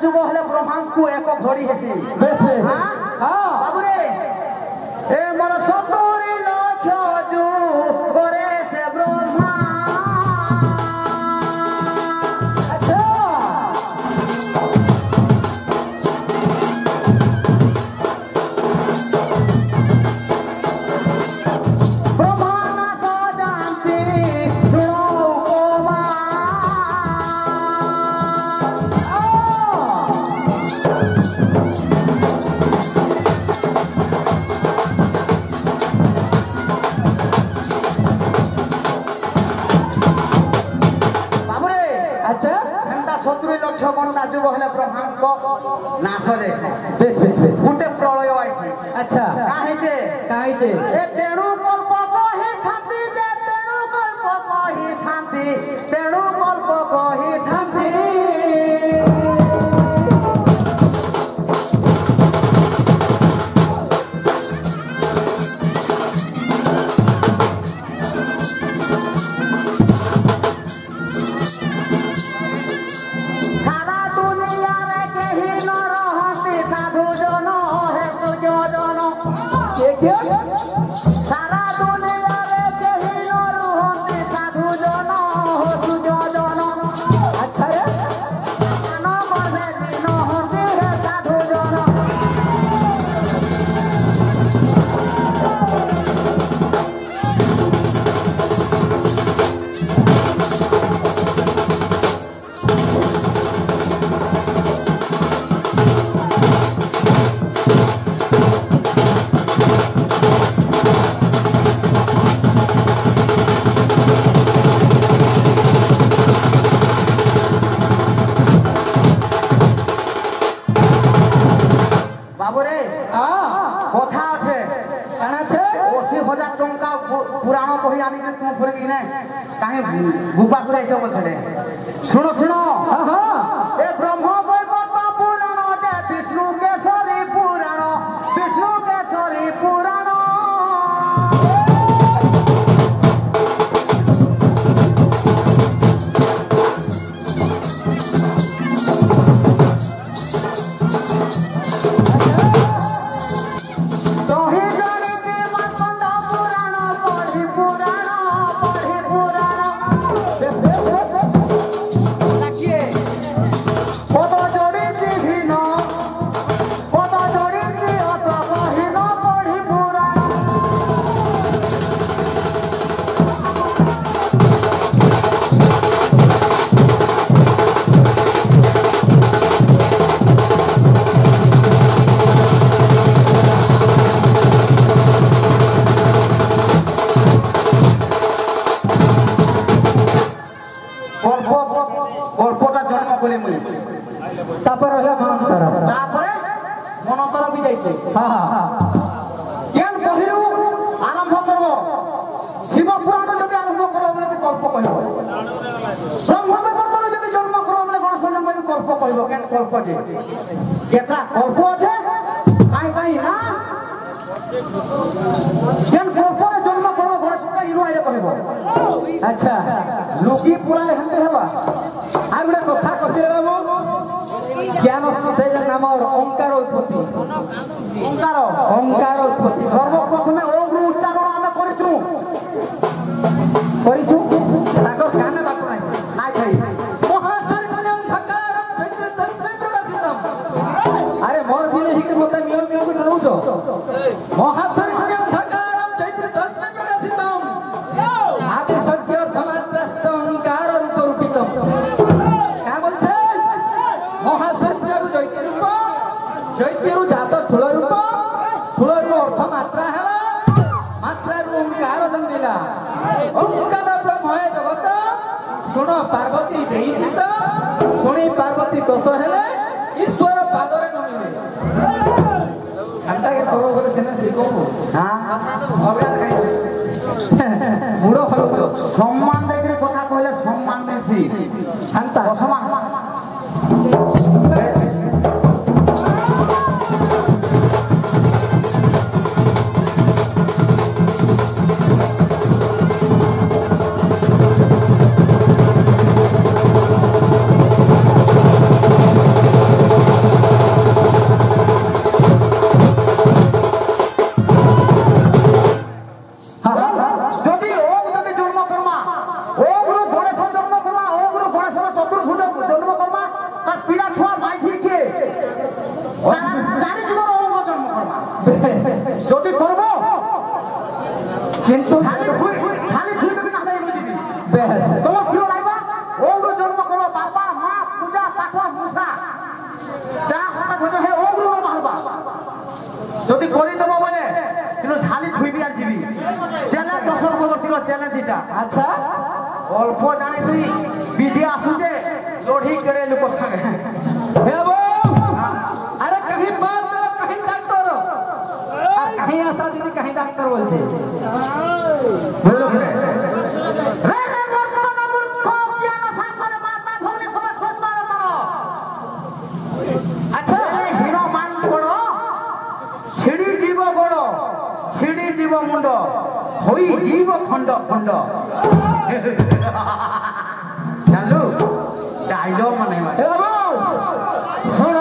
ଯୁଗ ହେଲେ ବ୍ରହ୍ମାଙ୍କୁ ଏକ ଘଡ଼ି ହେସି ବେଶ ବେଶ ବାବୁରେ ଏ ମୋର 70 ଲକ୍ଷ ଯୁଗରେ ସେ ବ୍ରହ୍ମା ଯୁଗ ହେଲେ ବ୍ରହ୍ମାଙ୍କ ନାଶ ଯାଇছে ବେଶ ବେଶ ବେଶ ଗୋଟେ ପ୍ରଳୟ ଆଇছে ଆଚ୍ଛା କାହିଁକି ଏ ତେଣୁ କଳ୍ପ କହିଥାନ୍ତି ଯେ ତେଣୁ କଳ୍ପ କହିଥାନ୍ତି ତେଣୁ କଳ୍ପ କହିଥାନ୍ତି सारा दुनिया रे केही न रुहंती साधु जन हो सुजन अच्छा रे न मने न होती रे साधु जन बाबुरे कथा अच्छे टंका पुराण बही आनी तुम फुरबी ने कहीं गुपा करे बोलते शुण शुण ए ब्रह्म वैवर्त पुराण जे विष्णु केशरी पुराण गल्पटा जन्म कली मुझे मनतर भी जाइए केन बहिरू आरंभ करब शिव पुराण जब आरंभ करब बोले कल्प कहब ब्रह्म वैवर्त जब जन्म करब बोले गणेश जन्म भी कल्प कहब केन कल्प जे केतरा कल्प আছে काई ना केन कल्प जन्म करब गणेश का हिरो आइले कहब अच्छा लोकी पूरा हेंते हेबा आ गुडा कथा कहते बाबू ज्ञान से नाम ओंकार उत्पत्ति ओंकार उत्पत्ति सर्वप्रथम ओम उच्चारण आम करिछु ताको गाना बापू नाइ छई महाशर्कण्यं धकारं चैत्र तस्मै प्रकाशितम अरे मोर बिले हिके मते मियो मियो को डरौछो महाशर्कण्यं धकारं चैत्र तस्मै प्रकाशितम आदि सत्य धमात्रश्च ओंकार रूप रूपितम का बोलछे महाशर्कण्यरु दैत्यरु जात फूल रूप अर्थ मात्रा है मात्रा ओंकार जन्मिला ओंकार ब्रह्म जगत शुण पार्वती देई तो शुणी पार्वती दोष हेले ईश्वर पादरे नमिले अंता के करो बोले सेना सिको हां अबयार खाइ मुड़ो हरो सम्मान देकरे कथा कहले सम्मान देसी अंता सम्मान পিলা ছুয়া মাইঝি কে জানি তোমার অঙ্গ জন্ম করবা যদি করব কিন্তু খালি খুই দেবে না আমি বুঝিবি বেশ তোমার প্রিয় লাইবা অঙ্গ জন্ম করবা বাবা মা পূজা পাঠ মুসা যা হঠাৎ হতে হে অঙ্গ বাড়বা যদি করি দেবো বলে কিন্তু ঝালি খুইবি আর জিবি চ্যালেঞ্জ অসল বলো দিল চ্যালেঞ্জ এটা আচ্ছা অল্প জানি তুই বিধি আসুছে লড়ি করে লোক সঙ্গে हे वो अरे कहीं मार दो कहीं डॉक्टर और कहीं आशा दीदी कहीं डॉक्टर बोलते बोलो রে রে মূর্খ না মূর্খ জ্ঞান সাগরে মাতা ধরে সবাই সুন্দর মারো अच्छा এই হিরো মান বড় ছিড়ি জীব বড় ছিড়ি জীব মুন্ড হই জীব খণ্ড খণ্ড জানলু ডাইলগ মানে हे वो सुन